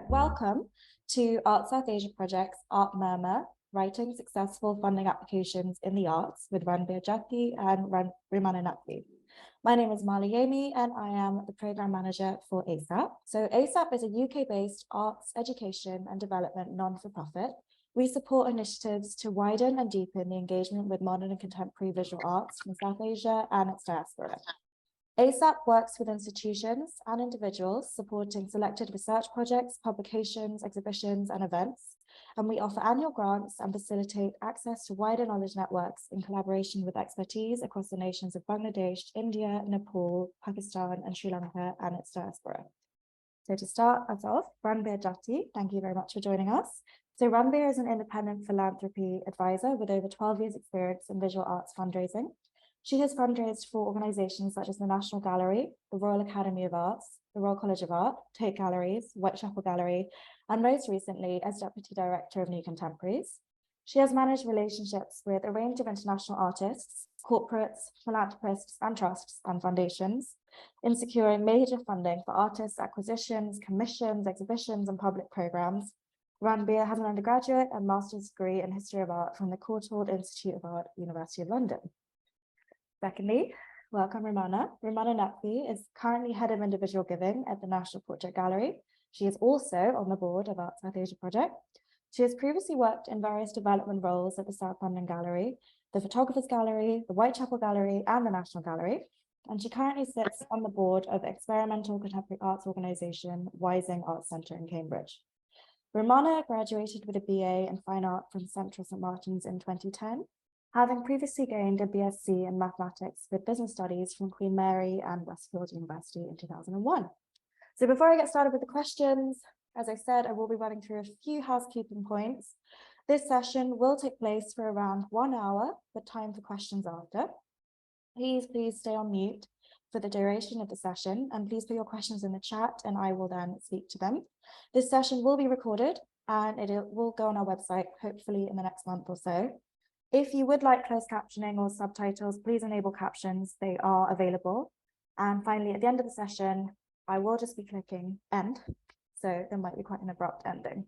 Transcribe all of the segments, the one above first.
Welcome to Art South Asia Project's Art Murmur, Writing Successful Funding Applications in the Arts with Ranbir Jhutty and Rummana Naqvi. My name is Mala Yamey and I am the Programme Manager for ASAP. So ASAP is a UK-based arts, education and development non-for-profit. We support initiatives to widen and deepen the engagement with modern and contemporary visual arts from South Asia and its diaspora. ASAP works with institutions and individuals supporting selected research projects, publications, exhibitions, and events. And we offer annual grants and facilitate access to wider knowledge networks in collaboration with expertise across the nations of Bangladesh, India, Nepal, Pakistan, and Sri Lanka and its diaspora. So to start us off, Ranbir Jhutty, thank you very much for joining us. So Ranbir is an independent philanthropy advisor with over 12 years experience in visual arts fundraising. She has fundraised for organizations such as the National Gallery, the Royal Academy of Arts, the Royal College of Art, Tate Galleries, Whitechapel Gallery, and most recently as Deputy Director of New Contemporaries. She has managed relationships with a range of international artists, corporates, philanthropists, and trusts and foundations in securing major funding for artists' acquisitions, commissions, exhibitions, and public programs. Ranbir has an undergraduate and master's degree in History of Art from the Courtauld Institute of Art, University of London. Secondly, welcome Rummana. Rummana Naqvi is currently Head of Individual Giving at the National Portrait Gallery. She is also on the board of Art South Asia Project. She has previously worked in various development roles at the South London Gallery, the Photographers Gallery, the Whitechapel Gallery, and the National Gallery. And she currently sits on the board of the experimental contemporary arts organisation Wising Arts Centre in Cambridge. Rummana graduated with a BA in Fine Art from Central St Martin's in 2010. Having previously gained a BSc in mathematics with business studies from Queen Mary and Westfield University in 2001. So before I get started with the questions, as I said, I will be running through a few housekeeping points. This session will take place for around 1 hour, with time for questions after. Please stay on mute for the duration of the session, and please put your questions in the chat and I will then speak to them. This session will be recorded and it will go on our website, hopefully in the next month or so. If you would like closed captioning or subtitles, please enable captions. They are available. And finally, at the end of the session, I will just be clicking end. So there might be quite an abrupt ending.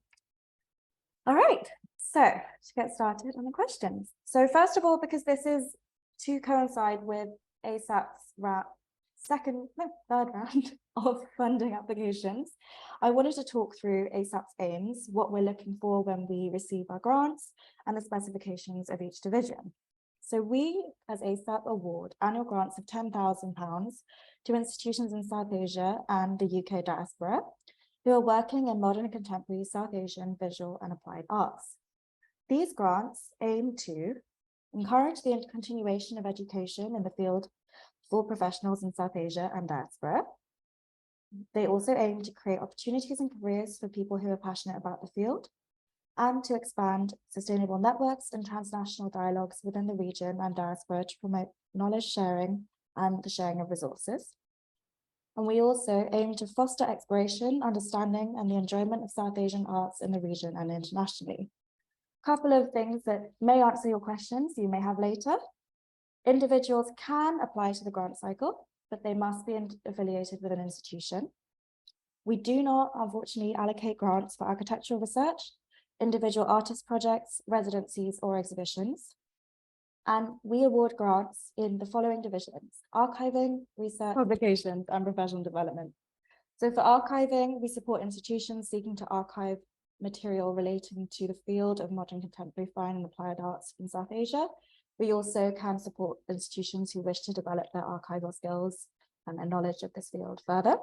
All right, so to get started on the questions. So first of all, because this is to coincide with ASAP's third round of funding applications, I wanted to talk through ASAP's aims, what we're looking for when we receive our grants, and the specifications of each division. So we, as ASAP, award annual grants of £10,000 to institutions in South Asia and the UK diaspora who are working in modern and contemporary South Asian visual and applied arts. These grants aim to encourage the continuation of education in the field for professionals in South Asia and diaspora. They also aim to create opportunities and careers for people who are passionate about the field, and to expand sustainable networks and transnational dialogues within the region and diaspora to promote knowledge sharing and the sharing of resources. And we also aim to foster exploration, understanding, and the enjoyment of South Asian arts in the region and internationally. A couple of things that may answer your questions you may have later. Individuals can apply to the grant cycle, but they must be affiliated with an institution. We do not, unfortunately, allocate grants for architectural research, individual artist projects, residencies, or exhibitions. And we award grants in the following divisions: archiving, research, publications, and professional development. So for archiving, we support institutions seeking to archive material relating to the field of modern contemporary fine and applied arts in South Asia. We also can support institutions who wish to develop their archival skills and their knowledge of this field further.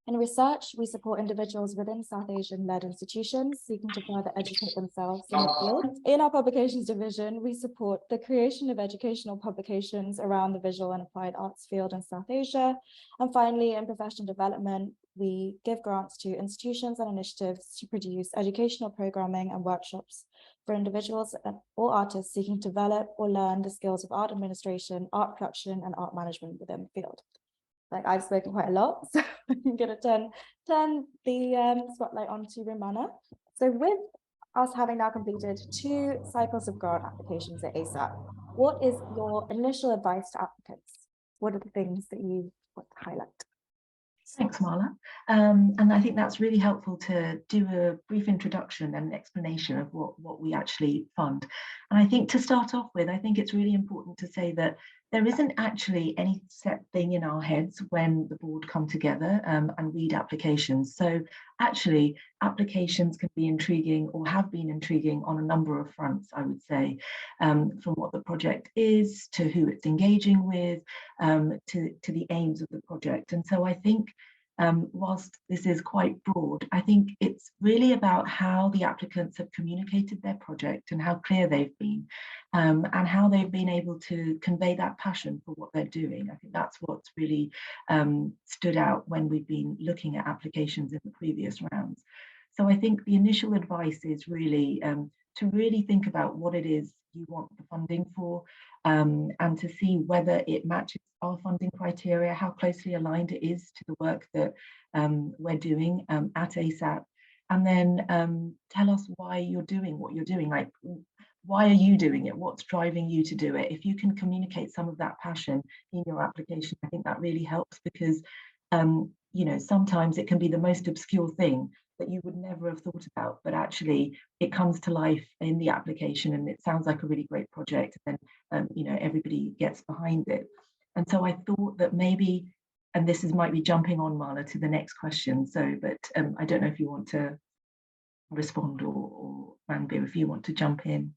In research, we support individuals within South Asian-led institutions seeking to further educate themselves in the field. In our publications division, we support the creation of educational publications around the visual and applied arts field in South Asia. And finally, in professional development, we give grants to institutions and initiatives to produce educational programming and workshops for individuals or artists seeking to develop or learn the skills of art administration, art production, and art management within the field. Like, I've spoken quite a lot, so I'm going to turn the spotlight on to Rummana. So with us having now completed 2 cycles of grant applications at ASAP, what is your initial advice to applicants? What are the things that you want to highlight? Thanks, Mala. And I think that's really helpful to do a brief introduction and explanation of what we actually fund. And I think to start off with, I think it's really important to say that there isn't actually any set thing in our heads when the board come together and read applications. So actually, applications can be intriguing or have been intriguing on a number of fronts, I would say, from what the project is, to who it's engaging with, to the aims of the project. And so I think whilst this is quite broad, I think it's really about how the applicants have communicated their project and how clear they've been, and how they've been able to convey that passion for what they're doing. I think that's what's really stood out when we've been looking at applications in the previous rounds. So I think the initial advice is really to really think about what it is you want the funding for, and to see whether it matches our funding criteria, how closely aligned it is to the work that we're doing at ASAP, and then tell us why you're doing what you're doing. Like, why are you doing it? What's driving you to do it? If you can communicate some of that passion in your application, I think that really helps, because you know, sometimes it can be the most obscure thing that you would never have thought about, but actually it comes to life in the application and it sounds like a really great project, and you know, everybody gets behind it. And so I thought that maybe, and this is might be jumping on, Mala, to the next question, so but I don't know if you want to respond, or Ranbir, if you want to jump in.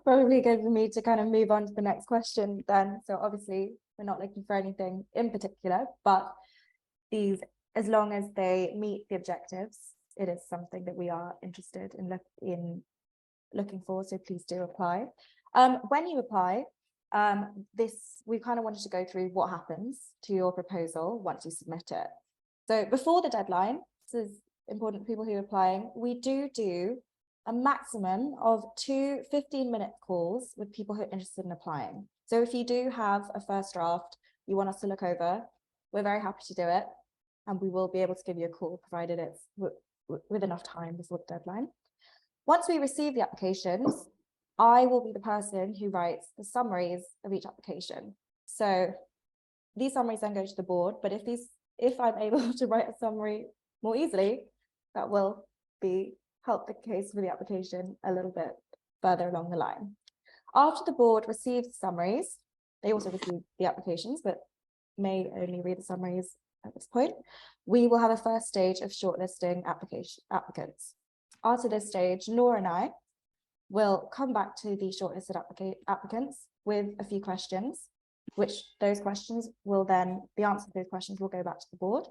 Probably good for me to kind of move on to the next question then. So obviously we're not looking for anything in particular, but these, as long as they meet the objectives, it is something that we are interested in looking for. So please do apply. When you apply, we kind of wanted to go through what happens to your proposal once you submit it. So before the deadline, this is important for people who are applying, we do a maximum of 2 15-minute calls with people who are interested in applying. So if you do have a first draft you want us to look over, we're very happy to do it, and we will be able to give you a call provided it's with enough time before the deadline. Once we receive the applications, I will be the person who writes the summaries of each application. So these summaries then go to the board, but if I'm able to write a summary more easily, that will help the case for the application a little bit further along the line. After the board receives the summaries, they also receive the applications, but may only read the summaries at this point. We will have a first stage of shortlisting applicants. After this stage, Nora and I will come back to the shortlisted applicants with a few questions, which those questions will then, the answer to those questions will go back to the board.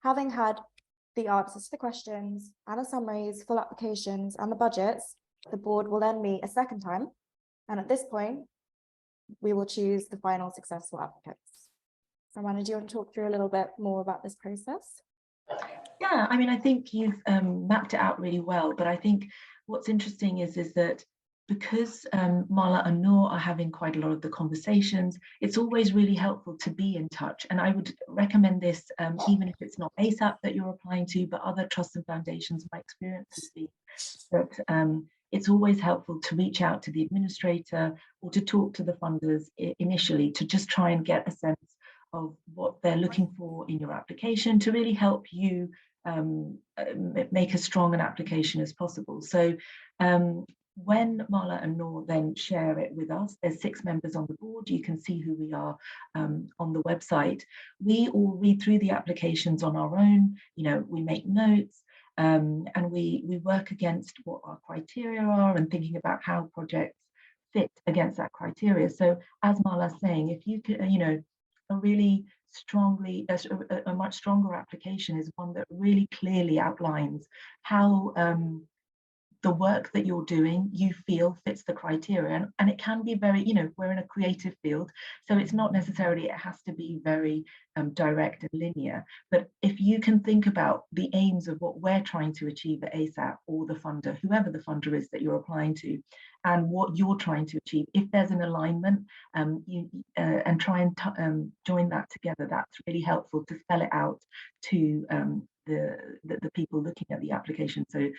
Having had the answers to the questions and the summaries, full applications and the budgets, the board will then meet a second time. And at this point, we will choose the final successful applicants. Rummana, do you want to talk through a little bit more about this process? Yeah, I mean, I think you've mapped it out really well, but I think what's interesting is that because Mala and Noor are having quite a lot of the conversations, it's always really helpful to be in touch. And I would recommend this, even if it's not ASAP that you're applying to, but other trusts and foundations. My experience has been that it's always helpful to reach out to the administrator or to talk to the funders initially, to just try and get a sense of what they're looking for in your application, to really help you make as strong an application as possible. So when Mala and Noor then share it with us, there's 6 members on the board. You can see who we are on the website. We all read through the applications on our own. You know, we make notes, and we work against what our criteria are and thinking about how projects fit against that criteria. So as Mala's saying, if you could, you know, a really strongly, a much stronger application is one that really clearly outlines how the work that you're doing, you feel fits the criteria. And it can be very, you know, we're in a creative field, so it's not necessarily, it has to be very direct and linear. But if you can think about the aims of what we're trying to achieve at ASAP, or the funder, whoever the funder is that you're applying to, and what you're trying to achieve, if there's an alignment, and try and join that together, that's really helpful to spell it out to the people looking at the application. So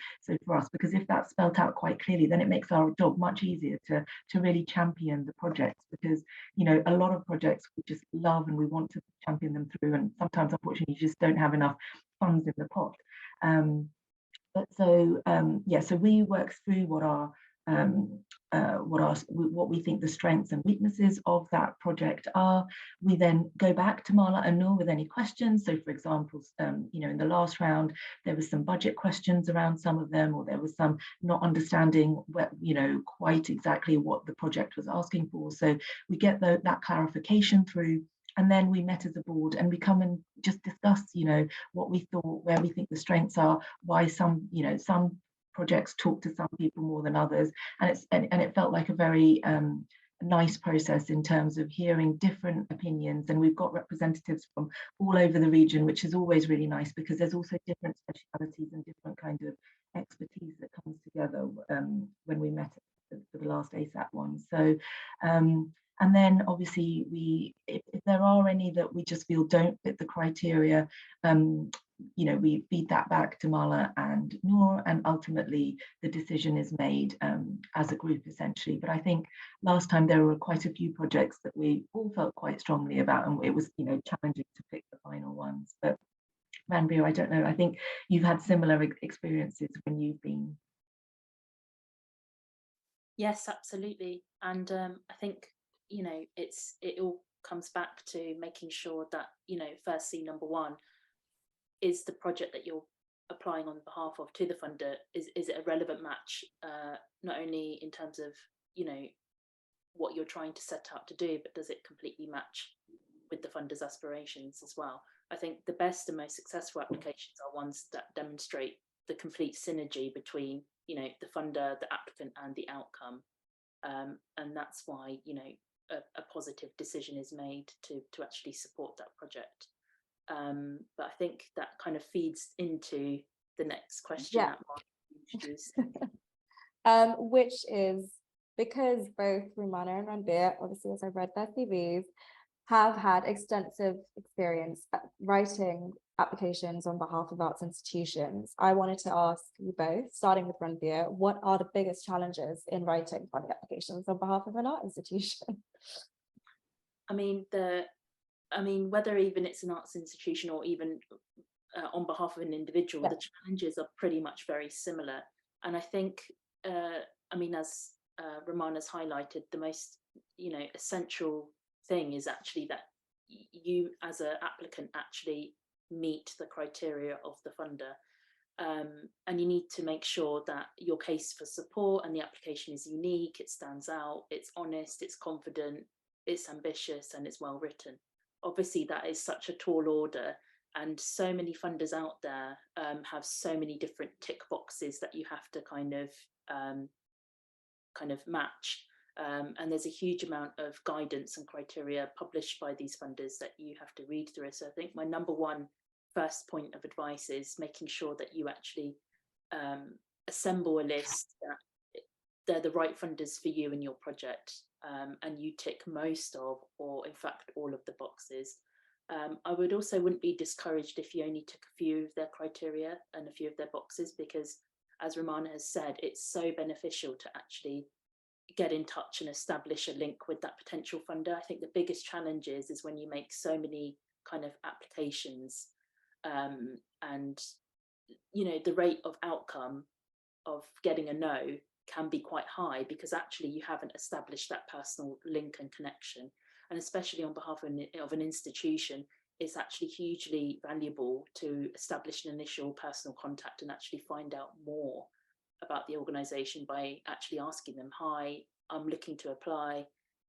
for us, because if that's spelt out quite clearly, then it makes our job much easier to really champion the projects, because a lot of projects we just love and we want to champion them through, and sometimes unfortunately you just don't have enough funds in the pot. But so so we work through what we think the strengths and weaknesses of that project are. We then go back to Mala and Noor with any questions. So for example, in the last round, there was some budget questions around some of them, or there was some not understanding quite exactly what the project was asking for. So we get that clarification through. And then we met as a board and we come and just discuss, what we thought, where we think the strengths are, why some projects talk to some people more than others. And it felt like a very nice process in terms of hearing different opinions. And we've got representatives from all over the region, which is always really nice, because there's also different specialities and different kind of expertise that comes together when we met for the last ASAP one. So and then obviously if there are any that we just feel don't fit the criteria, we feed that back to Mala and Noor, and ultimately the decision is made as a group essentially. But I think last time there were quite a few projects that we all felt quite strongly about, and it was challenging to pick the final ones. But Ranbir, I don't know, I think you've had similar experiences when you've been. Yes, absolutely. And I think it all comes back to making sure that firstly, number one, is the project that you're applying on behalf of to the funder, is it a relevant match, not only in terms of what you're trying to set out to do, but does it completely match with the funder's aspirations as well? I think the best and most successful applications are ones that demonstrate the complete synergy between the funder, the applicant, and the outcome, and that's why a positive decision is made to actually support that project. But I think that kind of feeds into the next question that Mark introduced. Which is, because both Rummana and Ranbir, obviously as I've read their CVs, have had extensive experience at writing applications on behalf of arts institutions, I wanted to ask you both, starting with Ranbir, what are the biggest challenges in writing funding applications on behalf of an art institution? I mean, whether even it's an arts institution or even on behalf of an individual, the challenges are pretty much very similar. And I think, as Rummana's highlighted, the most, essential thing is actually that you as an applicant actually meet the criteria of the funder. And you need to make sure that your case for support and the application is unique, it stands out, it's honest, it's confident, it's ambitious, and it's well written. Obviously, that is such a tall order, and so many funders out there have so many different tick boxes that you have to kind of match. And there's a huge amount of guidance and criteria published by these funders that you have to read through. So I think my number one first point of advice is making sure that you actually assemble a list that they're the right funders for you and your project, and you tick most of, or in fact all of the boxes. I wouldn't be discouraged if you only took a few of their criteria and a few of their boxes, because as Rummana has said, it's so beneficial to actually get in touch and establish a link with that potential funder. I think the biggest challenge is when you make so many kind of applications, and the rate of outcome of getting a no can be quite high, because actually you haven't established that personal link and connection. And especially on behalf of an institution, it's actually hugely valuable to establish an initial personal contact and actually find out more about the organisation by actually asking them, hi, I'm looking to apply.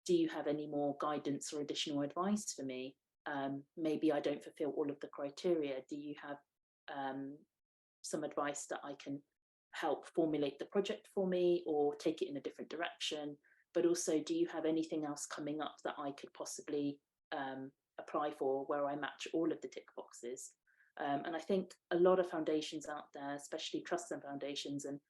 Do you have any more guidance or additional advice for me? Maybe I don't fulfil all of the criteria. Do you have some advice that I can help formulate the project for me or take it in a different direction? But also, do you have anything else coming up that I could possibly apply for where I match all of the tick boxes? And I think a lot of foundations out there, especially trusts and foundations and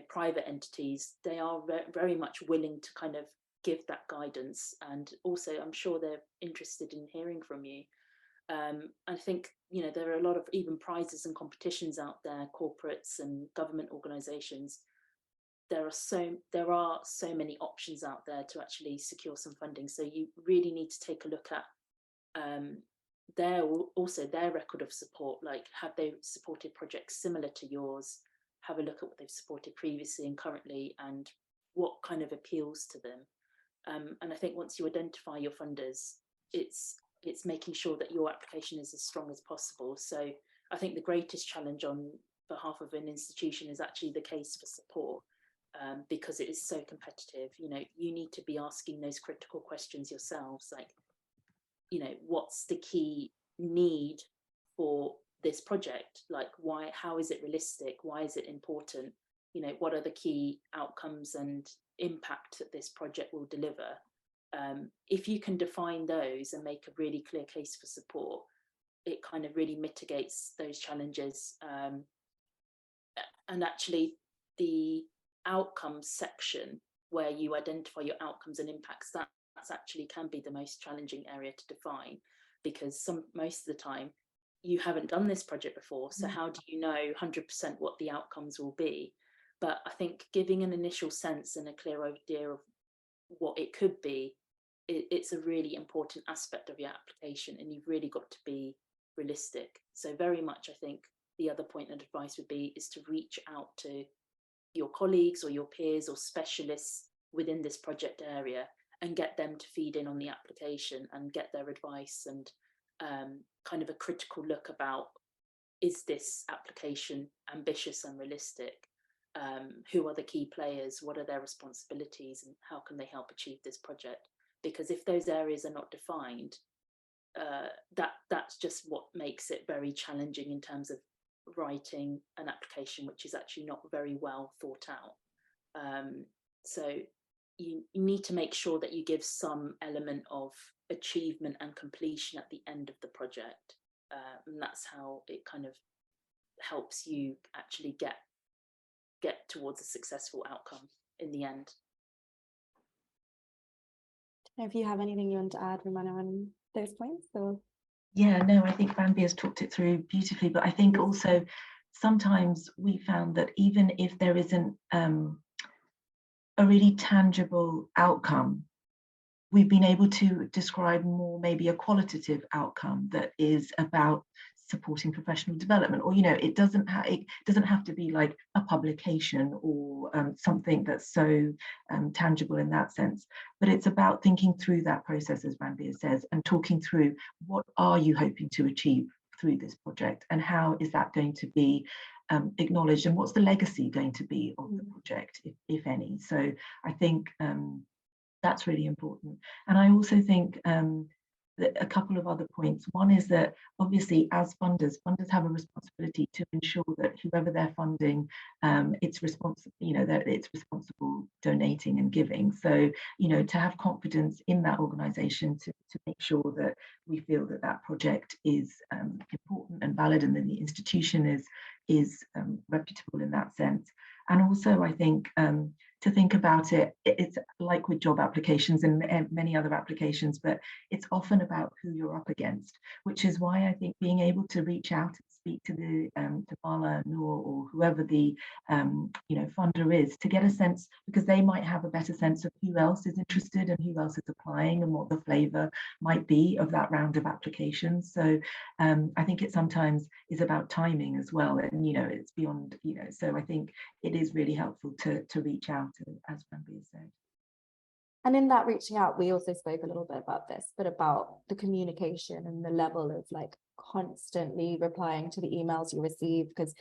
private entities, they are very much willing to kind of give that guidance. And also, I'm sure they're interested in hearing from you. I think, you know, there are a lot of even prizes and competitions out there, corporates and government organizations. There are so many options out there to actually secure some funding. So you really need to take a look at their record of support. Like, have they supported projects similar to yours? Have a look at what they've supported previously and currently, and what kind of appeals to them. And I think once you identify your funders, it's making sure that your application is as strong as possible. So I think the greatest challenge on behalf of an institution is actually the case for support, because it is so competitive. You know, you need to be asking those critical questions yourselves, like, you know, what's the key need for this project? Like, why, how is it realistic? Why is it important? You know, what are the key outcomes and impact that this project will deliver? If you can define those and make a really clear case for support, it kind of really mitigates those challenges. And actually, the outcomes section, where you identify your outcomes and impacts, that's actually can be the most challenging area to define, because most of the time you haven't done this project before. So how do you know 100% what the outcomes will be? But I think giving an initial sense and a clear idea of what it could be, it's a really important aspect of your application, and you've really got to be realistic. So very much, I think the other point of advice would be is to reach out to your colleagues or your peers or specialists within this project area and get them to feed in on the application and get their advice and kind of a critical look about, is this application ambitious and realistic? Who are the key players? What are their responsibilities, and how can they help achieve this project? Because if those areas are not defined, that's just what makes it very challenging in terms of writing an application which is actually not very well thought out. So you need to make sure that you give some element of achievement and completion at the end of the project, and that's how it kind of helps you actually get towards a successful outcome in the end. If you have anything you want to add, Rummana, on those points, or? Yeah, no, I think Ranbir has talked it through beautifully, but I think also sometimes we found that even if there isn't a really tangible outcome, we've been able to describe more maybe a qualitative outcome that is about supporting professional development, or, you know, it doesn't have to be like a publication or something that's so tangible in that sense, but it's about thinking through that process, as Ranbir says, and talking through what are you hoping to achieve through this project, and how is that going to be acknowledged, and what's the legacy going to be of the project, if any. So I think that's really important. And I also think that a couple of other points. One is that obviously as funders have a responsibility to ensure that whoever they're funding, it's responsible, you know, that it's responsible donating and giving. So, you know, to have confidence in that organisation to make sure that we feel that that project is important and valid, and that the institution is reputable in that sense. And also, I think to think about it, it's like with job applications and many other applications, but it's often about who you're up against, which is why I think being able to reach out and speak to the to Mala, Noor, or whoever the you know, funder is, to get a sense, because they might have a better sense of who else is interested and who else is applying and what the flavour might be of that round of applications. So I think it sometimes is about timing as well, and, you know, it's beyond, you know, so I think it is really helpful to reach out, as Ranbir said. And in that reaching out, we also spoke a little bit about this, but about the communication and the level of like constantly replying to the emails you receive, because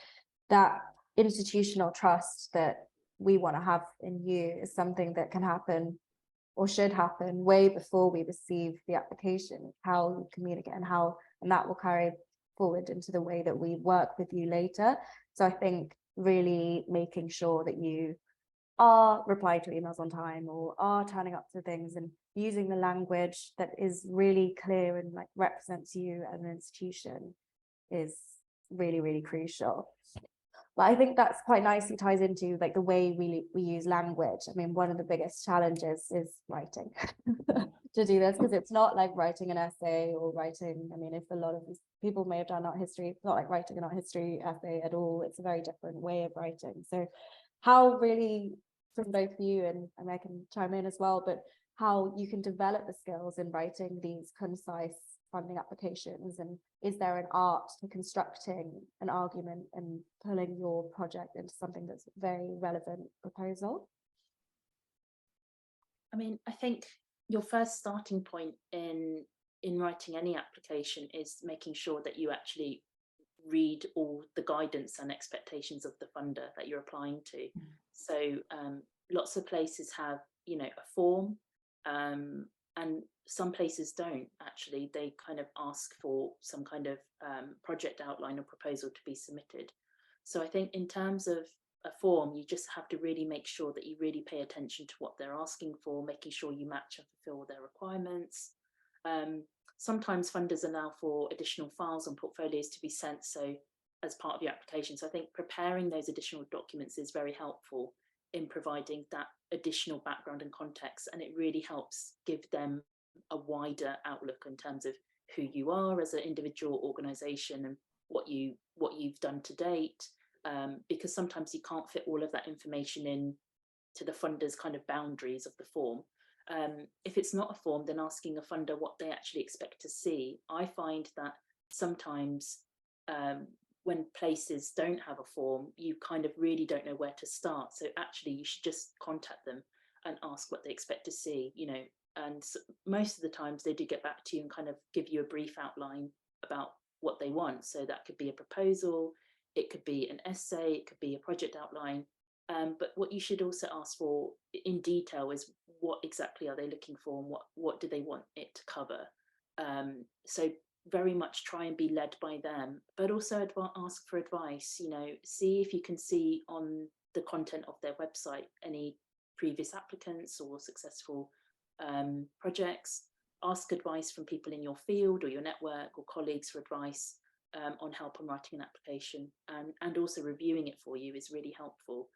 that institutional trust that we want to have in you is something that can happen or should happen way before we receive the application, how you communicate and that will carry forward into the way that we work with you later. So I think really making sure that you are replying to emails on time, or are turning up to things and using the language that is really clear and like represents you as an institution is really, really crucial. But I think that's quite nicely ties into like the way we use language. I mean, one of the biggest challenges is writing, to do this, because it's not like writing an essay or writing, I mean, if a lot of these people may have done art history, it's not like writing an art history essay at all. It's a very different way of writing. So how really, from both you and I can chime in as well, but how you can develop the skills in writing these concise funding applications, and is there an art to constructing an argument and pulling your project into something that's a very relevant proposal? I mean, I think your first starting point in writing any application is making sure that you actually read all the guidance and expectations of the funder that you're applying to. So lots of places have, you know, a form, and some places don't actually. They kind of ask for some kind of project outline or proposal to be submitted. So I think in terms of a form, you just have to really make sure that you really pay attention to what they're asking for, making sure you match and fulfill their requirements. Sometimes funders allow for additional files and portfolios to be sent, so as part of your application. So I think preparing those additional documents is very helpful in providing that additional background and context, and it really helps give them a wider outlook in terms of who you are as an individual organisation and what you've done to date, because sometimes you can't fit all of that information in to the funder's kind of boundaries of the form. If it's not a form, then asking a funder what they actually expect to see. I find that sometimes when places don't have a form, you kind of really don't know where to start. So actually you should just contact them and ask what they expect to see, you know, and most of the times they do get back to you and kind of give you a brief outline about what they want. So that could be a proposal, it could be an essay, it could be a project outline. But what you should also ask for in detail is what exactly are they looking for, and what do they want it to cover. So very much try and be led by them, but also ask for advice. You know, see if you can see on the content of their website any previous applicants or successful projects. Ask advice from people in your field or your network or colleagues for advice on help on writing an application, and also reviewing it for you is really helpful.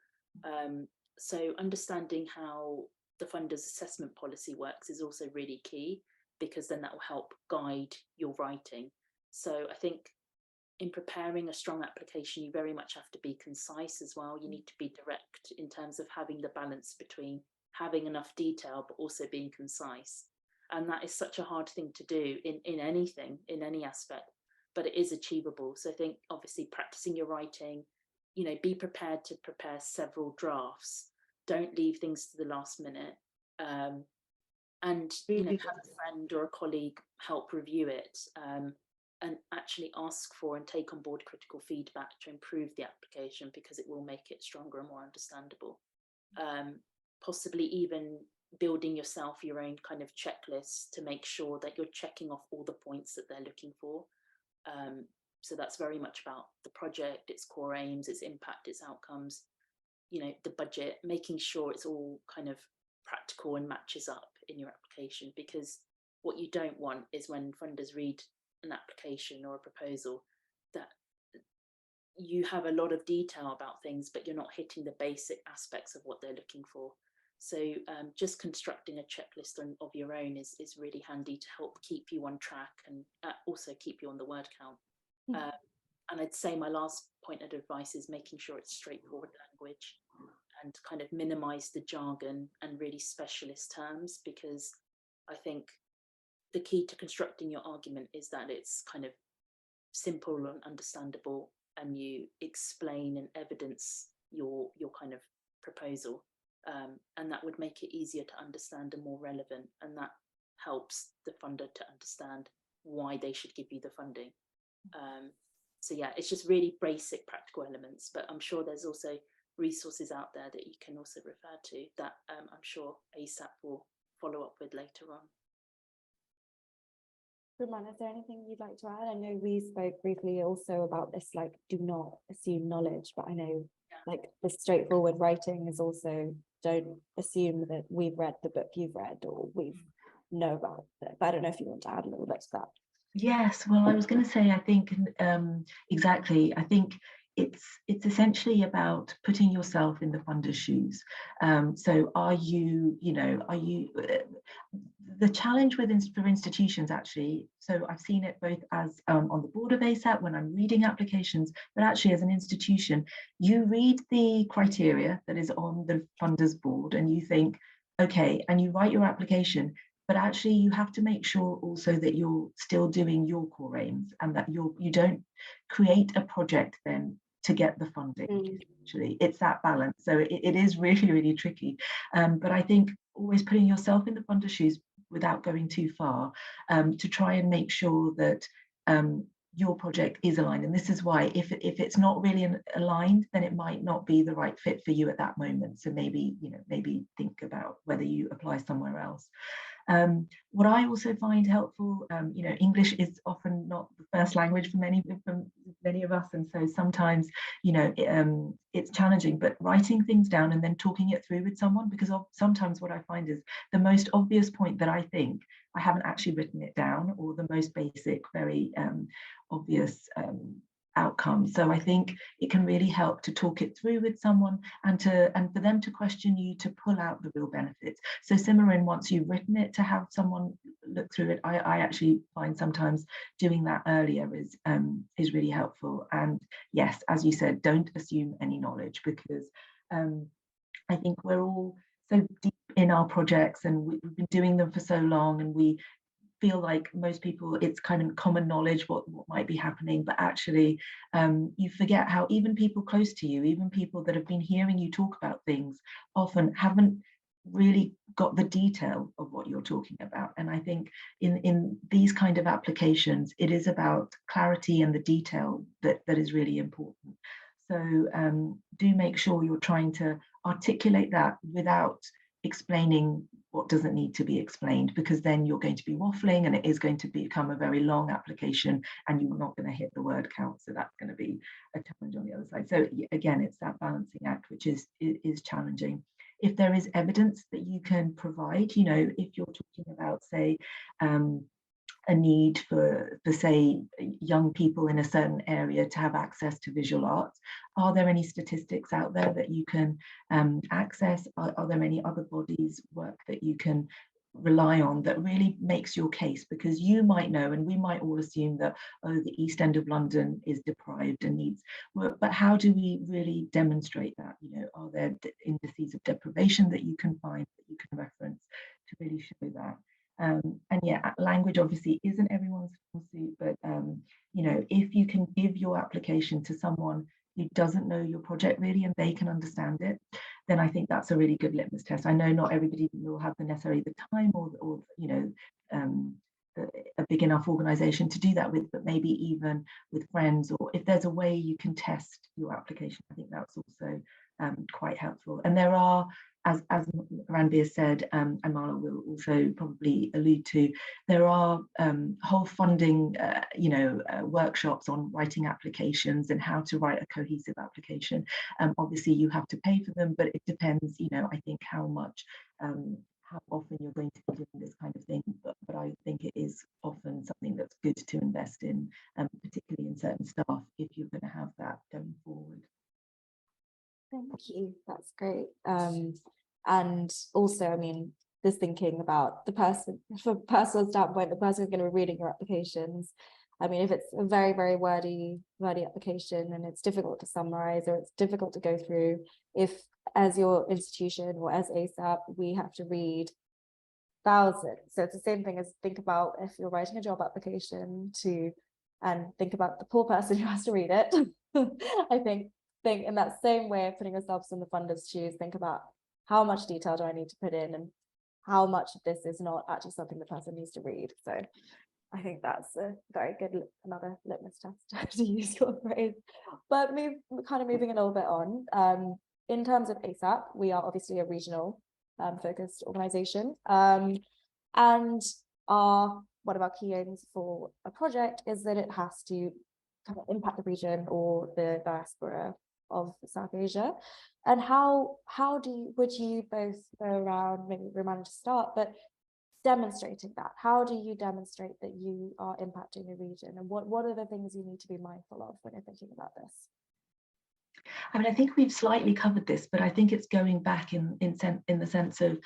So understanding how the funder's assessment policy works is also really key, because then that will help guide your writing. So I think in preparing a strong application, you very much have to be concise as well. You need to be direct in terms of having the balance between having enough detail but also being concise. And that is such a hard thing to do in anything, in any aspect, but it is achievable. So I think obviously practicing your writing, you know, be prepared to prepare several drafts. Don't leave things to the last minute. And you know, have a friend or a colleague help review it, and actually ask for and take on board critical feedback to improve the application, because it will make it stronger and more understandable. Possibly even building yourself your own kind of checklist to make sure that you're checking off all the points that they're looking for. So that's very much about the project, its core aims, its impact, its outcomes, you know, the budget, making sure it's all kind of practical and matches up in your application. Because what you don't want is when funders read an application or a proposal that you have a lot of detail about things, but you're not hitting the basic aspects of what they're looking for. So just constructing a checklist of your own is really handy to help keep you on track and also keep you on the word count. And I'd say my last point of advice is making sure it's straightforward language and kind of minimize the jargon and really specialist terms, because I think the key to constructing your argument is that it's kind of simple and understandable, and you explain and evidence your kind of proposal, and that would make it easier to understand and more relevant, and that helps the funder to understand why they should give you the funding. So yeah, it's just really basic practical elements, but I'm sure there's also resources out there that you can also refer to that I'm sure ASAP will follow up with later on. Rummana, is there anything you'd like to add? I know we spoke briefly also about this, like, do not assume knowledge, but I know like the straightforward writing is also, don't assume that we've read the book you've read or we know about it. But I don't know if you want to add a little bit to that. Yes, well, I was going to say, I think exactly. I think it's essentially about putting yourself in the funder's shoes. So are you the challenge for institutions actually, so I've seen it both as on the board of ASAP when I'm reading applications, but actually as an institution, you read the criteria that is on the funders board and you think, okay, and you write your application, but actually you have to make sure also that you're still doing your core aims and that you don't create a project then to get the funding. Actually, it's that balance. So it is really, really tricky. But I think always putting yourself in the funder's shoes without going too far, to try and make sure that your project is aligned. And this is why if it's not really aligned, then it might not be the right fit for you at that moment. So maybe, maybe think about whether you apply somewhere else. What I also find helpful, English is often not the first language for many of us, and so sometimes, it's challenging. But writing things down and then talking it through with someone, because sometimes what I find is the most obvious point that I think I haven't actually written it down, or the most basic, very obvious outcome. So I think it can really help to talk it through with someone and for them to question you to pull out the real benefits. So Simran, once you've written it, to have someone look through it, I actually find sometimes doing that earlier is really helpful. And yes, as you said, don't assume any knowledge, because I think we're all so deep in our projects and we've been doing them for so long, and we feel like most people it's kind of common knowledge what might be happening, but actually you forget how even people close to you, even people that have been hearing you talk about things, often haven't really got the detail of what you're talking about. And I think in these kind of applications, it is about clarity and the detail that is really important. So do make sure you're trying to articulate that without explaining what doesn't need to be explained, because then you're going to be waffling and it is going to become a very long application and you're not going to hit the word count. So that's going to be a challenge on the other side. So again, it's that balancing act, which is challenging. If there is evidence that you can provide, if you're talking about, say, a need for say young people in a certain area to have access to visual arts, are there any statistics out there that you can access? Are there any other bodies' work that you can rely on that really makes your case? Because you might know, and we might all assume that, oh, the East End of London is deprived and needs work, but how do we really demonstrate that? Are there indices of deprivation that you can find, that you can reference to really show that? And yeah, language obviously isn't everyone's suit, but if you can give your application to someone who doesn't know your project really and they can understand it, then I think that's a really good litmus test. I know not everybody will have necessarily the time or a big enough organization to do that with, but maybe even with friends, or if there's a way you can test your application, I think that's also quite helpful. And there are, as Ranbir said, and Mala will also probably allude to, there are whole funding, workshops on writing applications and how to write a cohesive application. Obviously, you have to pay for them, but it depends, I think, how much, how often you're going to be doing this kind of thing. But I think it is often something that's good to invest in, particularly in certain staff, if you're going to have that going forward. Thank you, that's great. And also, I mean, just thinking about the person, from a personal standpoint, the person who's going to be reading your applications. I mean, if it's a very, very wordy application and it's difficult to summarize or it's difficult to go through, if as your institution or as ASAP, we have to read thousands. So it's the same thing as think about if you're writing a job application and think about the poor person who has to read it. I think in that same way of putting yourselves in the funder's shoes, think about how much detail do I need to put in and how much of this is not actually something the person needs to read. So I think that's a very good, another litmus test to use your phrase. But kind of moving a little bit on, in terms of ASAP, we are obviously a regional focused organization, and one of our key aims for a project is that it has to kind of impact the region or the diaspora of South Asia. And how would you both go around, maybe Rummana to start, but demonstrating that? How do you demonstrate that you are impacting the region, and what are the things you need to be mindful of when you're thinking about this? I mean, I think we've slightly covered this, but I think it's going back in the sense of,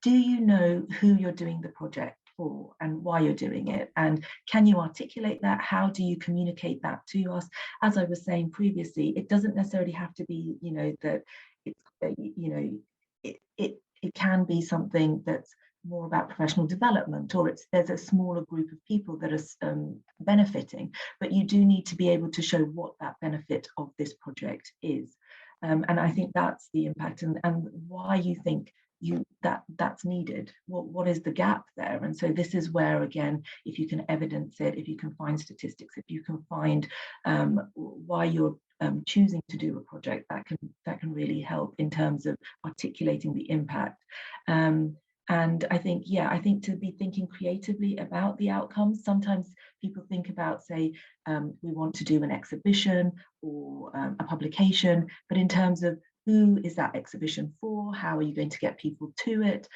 do you know who you're doing the project for and why you're doing it, and can you articulate that? How do you communicate that to us? As I was saying previously, it doesn't necessarily have to be, you know, that it's, you know, it can be something that's more about professional development, or there's a smaller group of people that are benefiting, but you do need to be able to show what that benefit of this project is. And I think that's the impact, and why you think that's needed. What is the gap there? And so this is where, again, if you can evidence it, if you can find statistics, if you can find why you're choosing to do a project, that can really help in terms of articulating the impact. And I think, yeah, I think to be thinking creatively about the outcomes. Sometimes people think about, say, we want to do an exhibition or a publication, but in terms of who is that exhibition for? How are you going to get people to it?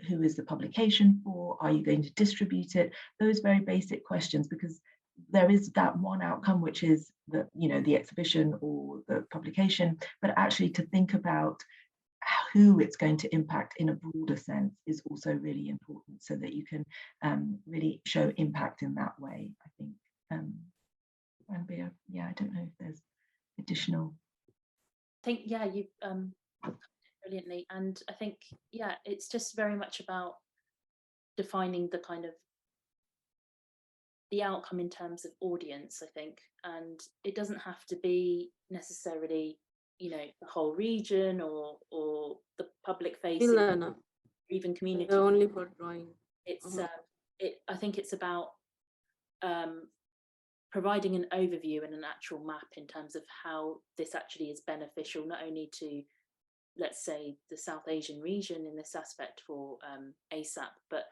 Who is the publication for? Are you going to distribute it? Those very basic questions, because there is that one outcome, which is the, you know, the exhibition or the publication, but actually to think about who it's going to impact in a broader sense is also really important, so that you can really show impact in that way, I think. Ranbir, yeah, I don't know if there's additional. I think, yeah, you brilliantly, and I think, yeah, it's just very much about defining the kind of the outcome in terms of audience, I think, and it doesn't have to be necessarily, you know, the whole region or the public facing, or even community. Only for drawing. It's I think it's about providing an overview and an actual map in terms of how this actually is beneficial, not only to, let's say, the South Asian region in this aspect for ASAP, but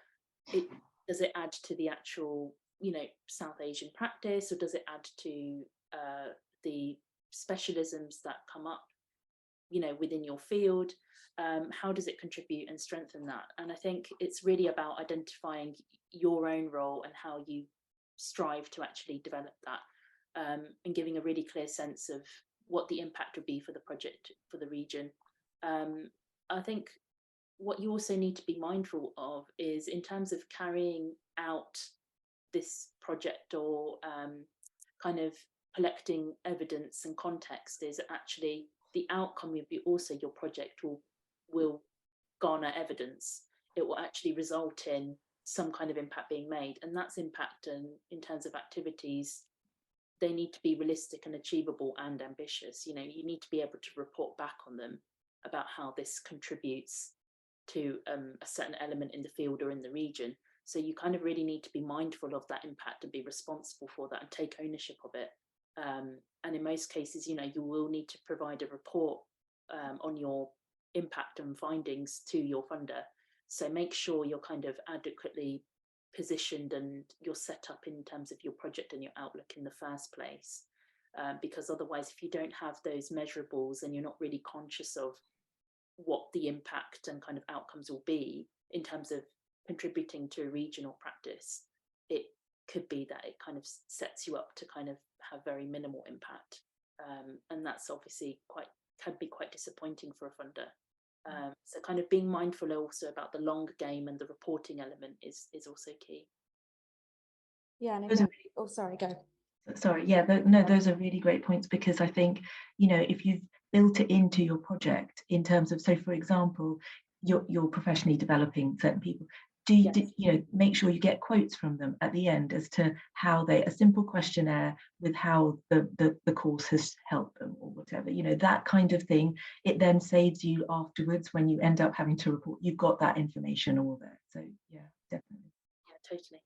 does it add to the actual, you know, South Asian practice, or does it add to the specialisms that come up, you know, within your field? How does it contribute and strengthen that? And I think it's really about identifying your own role and how you strive to actually develop that, and giving a really clear sense of what the impact would be for the project, for the region. I think what you also need to be mindful of is, in terms of carrying out this project or kind of collecting evidence and context, is actually the outcome will be also your project will garner evidence. It will actually result in some kind of impact being made, and that's impact. And in terms of activities, they need to be realistic and achievable and ambitious. You know, you need to be able to report back on them about how this contributes to a certain element in the field or in the region. So you kind of really need to be mindful of that impact and be responsible for that and take ownership of it. And in most cases, you know, you will need to provide a report on your impact and findings to your funder. So make sure you're kind of adequately positioned and you're set up in terms of your project and your outlook in the first place. Because otherwise, if you don't have those measurables and you're not really conscious of what the impact and kind of outcomes will be in terms of contributing to a regional practice, it could be that it kind of sets you up to kind of have very minimal impact. And that's obviously can be quite disappointing for a funder. So kind of being mindful also about the long game, and the reporting element is also key. Yeah, and again, oh, sorry, go. Sorry, yeah, no, those are really great points, because I think, you know, if you've built it into your project in terms of, so for example, you're professionally developing certain people, you know, make sure you get quotes from them at the end as to how a simple questionnaire with how the course has helped them or whatever, you know, that kind of thing. It then saves you afterwards when you end up having to report, you've got that information all there. So yeah, definitely. Yeah, totally.